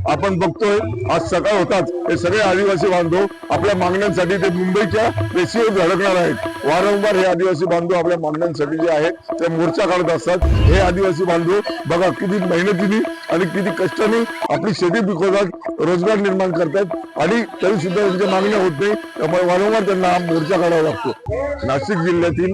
आपण बघतोय आज सकाळ होताच हे सगळे आदिवासी बांधव आपल्या मागण्यांसाठी ते मुंबईच्या वेशीवर धडकणार आहेत। वारंवार हे आदिवासी बांधव आपल्या मागण्यांसाठी जे आहेत ते मोर्चा काढत असतात। हे आदिवासी बांधव बघा किती मेहनतीने आणि किती कष्टाने आपली शेती पिकवतात, रोजगार निर्माण करतात आणि तरी सुद्धा त्यांच्या मागण्या होत नाही, त्यामुळे वारंवार त्यांना हा मोर्चा काढावा लागतो। नाशिक जिल्ह्यातील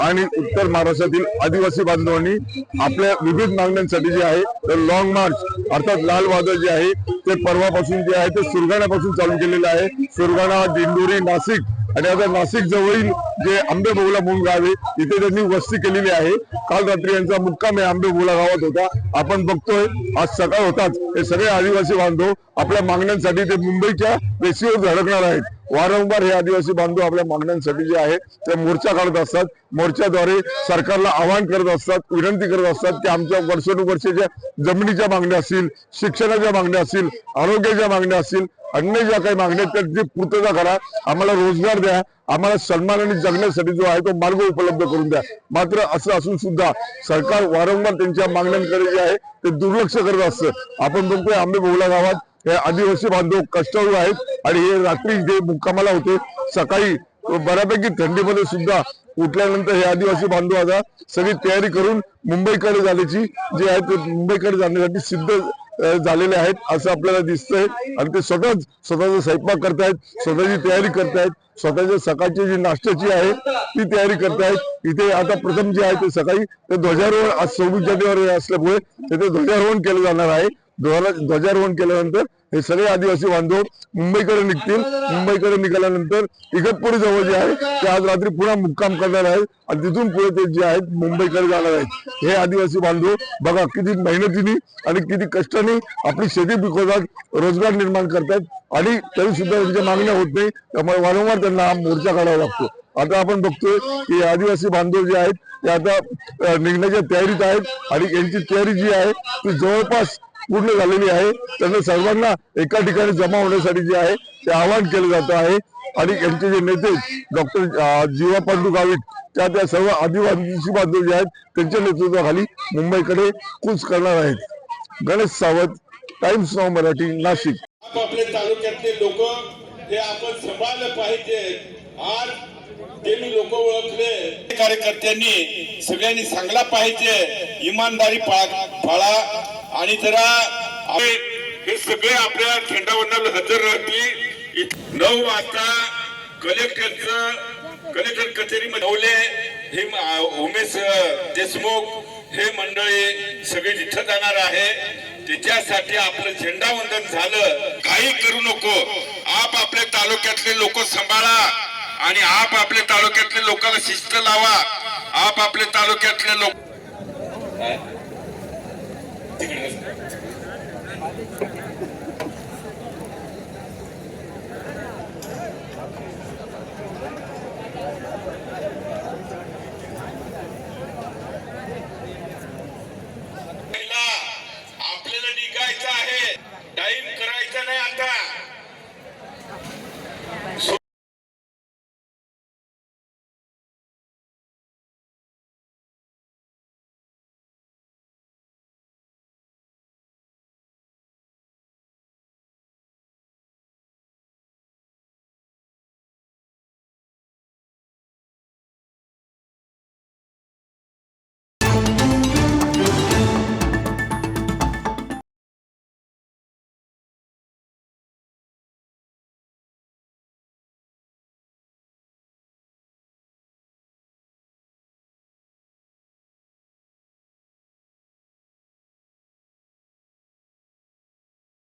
आणि उत्तर महाराष्ट्रातील आदिवासी बांधवांनी आपल्या विविध मागण्यांसाठी जे आहे तर लॉंग मार्च अर्थात लाल वादळ जे आहे ते परवापासून जे आहे ते सुरगाण्यापासून चालू केलेलं आहे। सुरगाणा, दिंडोरी, नाशिक आणि आता नाशिक जवळील जे आंबेबोगला म्हणून गाव आहे तिथे त्यांनी वस्ती केलेली आहे। काल रात्री यांचा मुक्काम या आंबेबोगला गावात होता। आपण बघतोय आज सकाळ होताच हे सगळे आदिवासी बांधव आपल्या मागण्यांसाठी ते मुंबईच्या वेशीवर धडकणार आहेत। वारंवार हे आदिवासी बांधव आपल्या मागण्यांसाठी जे आहे ते मोर्चा काढत असतात। मोर्चाद्वारे सरकारला आवाहन करत असतात, विनंती करत असतात की आमच्या वर्षानुवर्षाच्या जमिनीच्या मागण्या असतील, शिक्षणाच्या मागण्या असतील, आरोग्याच्या मागण्या असतील, अन्य ज्या काही मागण्या आहेत त्याची पूर्तता करा, आम्हाला रोजगार द्या, आम्हाला सन्मानाने जगण्यासाठी जो आहे तो मार्ग उपलब्ध करून द्या। मात्र असं असून सुद्धा सरकार वारंवार त्यांच्या मागण्यांकडे जे आहे ते दुर्लक्ष करत असतं। आपण बघतोय आंबेबोगला गावात हे आदिवासी बांधव कष्टाळू आहेत आणि हे रात्री जे मुक्कामाला होते, सकाळी बऱ्यापैकी थंडीमध्ये सुद्धा उठल्यानंतर हे आदिवासी बांधव आता सगळी तयारी करून मुंबईकडे जाण्याची जे आहे ते मुंबईकडे जाण्यासाठी सिद्ध झालेले आहेत असं आपल्याला दिसतंय। आणि ते स्वतःचा स्वयंपाक करतायत, स्वतःची तयारी करतायत, स्वतःच्या सकाळची जी नाश्त्याची आहे ती तयारी करतायत। इथे आता प्रथम जे आहे ते सकाळी ते ध्वजारोहण आज 26 जानेवारी असल्यामुळे तिथे ध्वजारोहण केलं जाणार आहे। ध्वजारोहण केल्यानंतर हे सगळे आदिवासी बांधव मुंबईकडे निघतील। मुंबईकडे निघाल्यानंतर इगतपुरी जवळ जे आहे ते आज रात्री पुन्हा मुक्काम करणार आहेत आणि तिथून पुढे ते जे आहेत मुंबईकडे जाणार आहेत। हे आदिवासी बांधव बघा किती मेहनतीने आणि किती कष्टाने आपली शेती पिकवतात, रोजगार निर्माण करतात आणि तरी सुद्धा त्यांच्या मागण्या होत नाही, त्यामुळे वारंवार त्यांना हा मोर्चा काढावा लागतो। आता आपण बघतोय की आदिवासी बांधव जे आहेत ते आता निघण्याच्या तयारीत आहेत आणि यांची तयारी जी आहे ती जवळपास पूर्ण झालेली आहे। त्यांना सर्वांना एका ठिकाणी जमा होण्यासाठी जे आहे ते आवाहन केलं जात आहे आणि यांचे जे नेते डॉक्टर जीवा पांडू गावित त्या सर्व आदिवासी बांधव जे आहेत त्यांच्या नेतृत्वाखाली मुंबईकडे कूच करणार आहेत। गणेश सावंत, टाइम्स नाव मराठी, नाशिक। आपल्या तालुक्यातले लोक हे आपण सांभाळलं पाहिजे। आज त्यांनी लोक ओळखले, कार्यकर्त्यांनी सगळ्यांनी सांगला पाहिजे इमानदारी पाळा आणि जरा हे सगळे आपल्या झेंडावंदनाला हजर राहतील। 9 वाजता कलेक्टर कचेरीमध्ये हे उमेश देशमुख हे मंडळी सगळे तिथं जाणार आहे। त्याच्यासाठी आपलं झेंडावंदन झालं, काही करू नको। आप आपल्या तालुक्यातले लोक सांभाळा आणि आप आपल्या तालुक्यातल्या लोकांना शिस्त लावा। आप आपल्या तालुक्यातले लोक